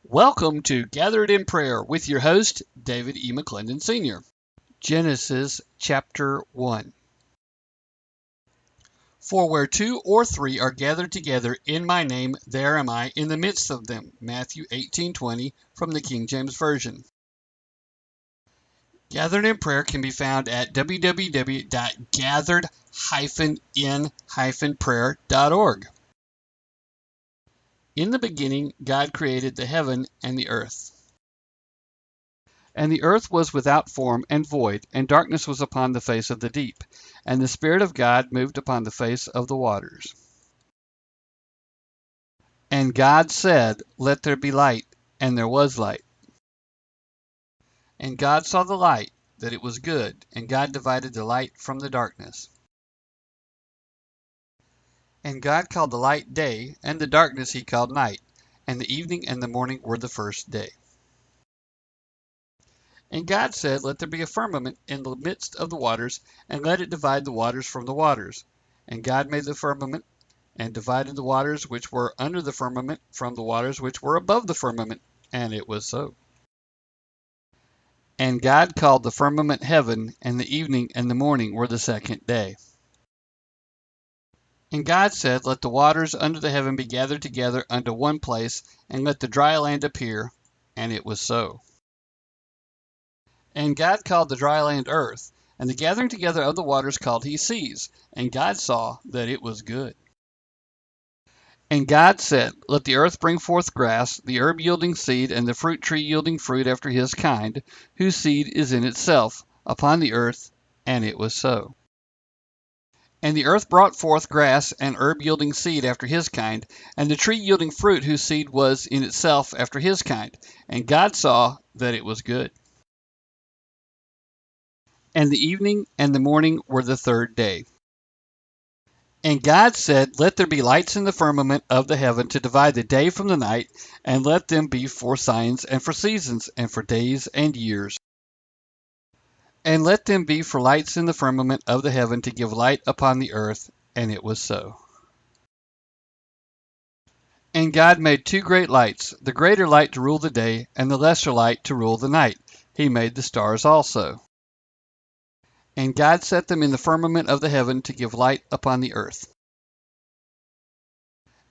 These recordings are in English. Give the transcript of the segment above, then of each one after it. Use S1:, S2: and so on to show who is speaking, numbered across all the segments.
S1: Welcome to Gathered in Prayer with your host, David E. McClendon Sr. Genesis chapter 1. For where two or three are gathered together in my name, there am I in the midst of them. Matthew 18:20 from the King James Version. Gathered in Prayer can be found at www.gathered-in-prayer.org. In the beginning, God created the heaven and the earth. And the earth was without form and void, and darkness was upon the face of the deep. And the Spirit of God moved upon the face of the waters. And God said, Let there be light, and there was light. And God saw the light, that it was good, and God divided the light from the darkness. And God called the light day, and the darkness he called night, and the evening and the morning were the first day. And God said, Let there be a firmament in the midst of the waters, and let it divide the waters from the waters. And God made the firmament, and divided the waters which were under the firmament from the waters which were above the firmament. And it was so. And God called the firmament heaven, and the evening and the morning were the second day. And God said, Let the waters under the heaven be gathered together unto one place, and let the dry land appear. And it was so. And God called the dry land earth, and the gathering together of the waters called he seas. And God saw that it was good. And God said, Let the earth bring forth grass, the herb yielding seed, and the fruit tree yielding fruit after his kind, whose seed is in itself, upon the earth. And it was so. And the earth brought forth grass and herb yielding seed after his kind, and the tree yielding fruit whose seed was in itself after his kind. And God saw that it was good. And the evening and the morning were the third day. And God said, Let there be lights in the firmament of the heaven to divide the day from the night, and let them be for signs and for seasons and for days and years. And let them be for lights in the firmament of the heaven to give light upon the earth. And it was so. And God made two great lights, the greater light to rule the day, and the lesser light to rule the night. He made the stars also. And God set them in the firmament of the heaven to give light upon the earth,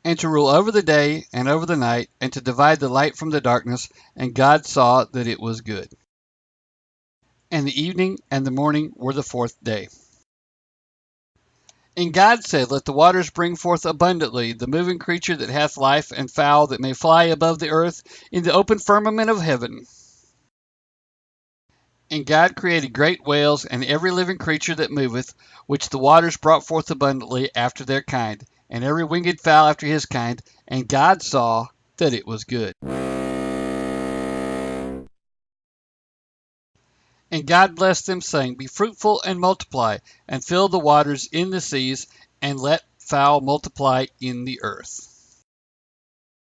S1: and to rule over the day and over the night, and to divide the light from the darkness. And God saw that it was good. And the evening and the morning were the fourth day. And God said, Let the waters bring forth abundantly the moving creature that hath life, and fowl that may fly above the earth in the open firmament of heaven. And God created great whales and every living creature that moveth, which the waters brought forth abundantly after their kind, and every winged fowl after his kind. And God saw that it was good. And God blessed them, saying, Be fruitful and multiply, and fill the waters in the seas, and let fowl multiply in the earth.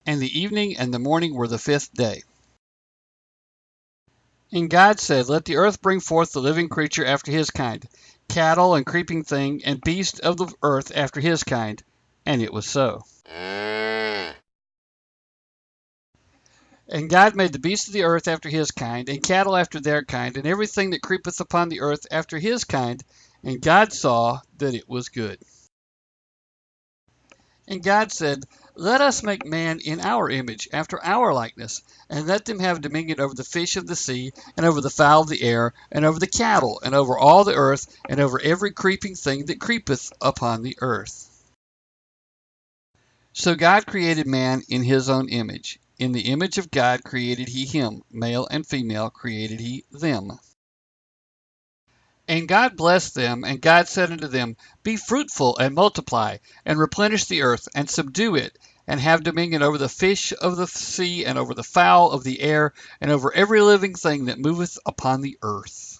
S1: And the evening and the morning were the fifth day. And God said, Let the earth bring forth the living creature after his kind, cattle and creeping thing, and beast of the earth after his kind. And it was so. And God made the beasts of the earth after his kind, and cattle after their kind, and everything that creepeth upon the earth after his kind. And God saw that it was good. And God said, Let us make man in our image, after our likeness, and let them have dominion over the fish of the sea, and over the fowl of the air, and over the cattle, and over all the earth, and over every creeping thing that creepeth upon the earth. So God created man in his own image. In the image of God created he him, male and female created he them. And God blessed them, and God said unto them, Be fruitful and multiply, and replenish the earth, and subdue it, and have dominion over the fish of the sea, and over the fowl of the air, and over every living thing that moveth upon the earth.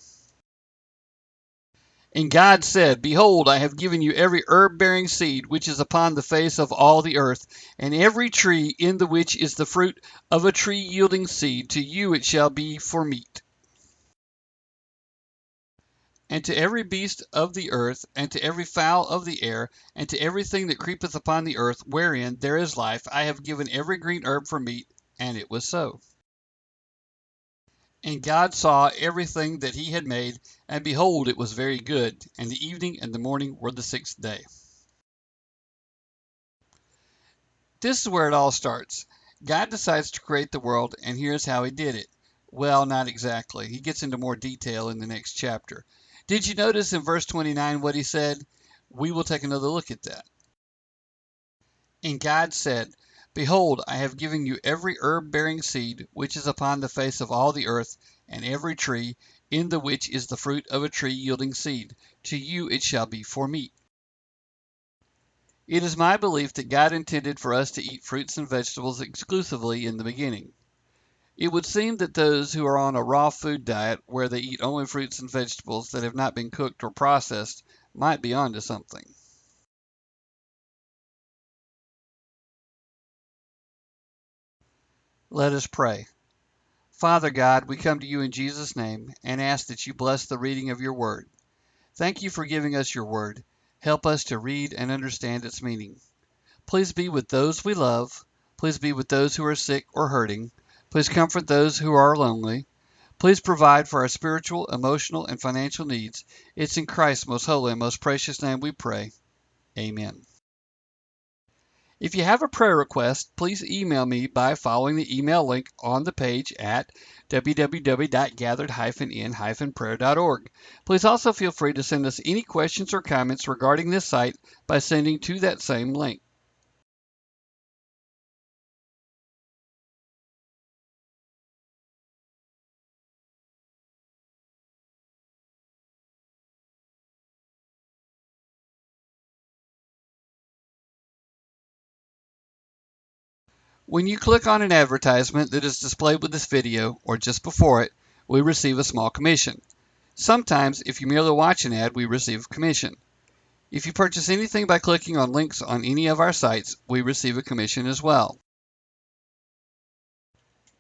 S1: And God said, Behold, I have given you every herb-bearing seed which is upon the face of all the earth, and every tree in the which is the fruit of a tree yielding seed, to you it shall be for meat. And to every beast of the earth, and to every fowl of the air, and to everything that creepeth upon the earth, wherein there is life, I have given every green herb for meat. and it was so. And God saw everything that he had made, and behold, it was very good. And the evening and the morning were the sixth day. This is where it all starts. God decides to create the world, and here's how he did it. Well, not exactly. He gets into more detail in the next chapter. Did you notice in verse 29 what he said? We will take another look at that. And God said, Behold, I have given you every herb-bearing seed which is upon the face of all the earth, and every tree, in the which is the fruit of a tree yielding seed. To you it shall be for meat. It is my belief that God intended for us to eat fruits and vegetables exclusively in the beginning. It would seem that those who are on a raw food diet, where they eat only fruits and vegetables that have not been cooked or processed, might be onto something. Let us pray. Father God, we come to you in Jesus' name and ask that you bless the reading of your word. Thank you for giving us your word. Help us to read and understand its meaning. Please be with those we love. Please be with those who are sick or hurting. Please comfort those who are lonely. Please provide for our spiritual, emotional, and financial needs. It's in Christ's most holy and most precious name we pray. Amen. If you have a prayer request, please email me by following the email link on the page at www.gathered-in-prayer.org. Please also feel free to send us any questions or comments regarding this site by sending to that same link. When you click on an advertisement that is displayed with this video or just before it, we receive a small commission. Sometimes, if you merely watch an ad, we receive a commission. If you purchase anything by clicking on links on any of our sites, we receive a commission as well.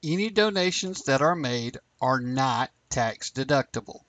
S1: Any donations that are made are not tax deductible.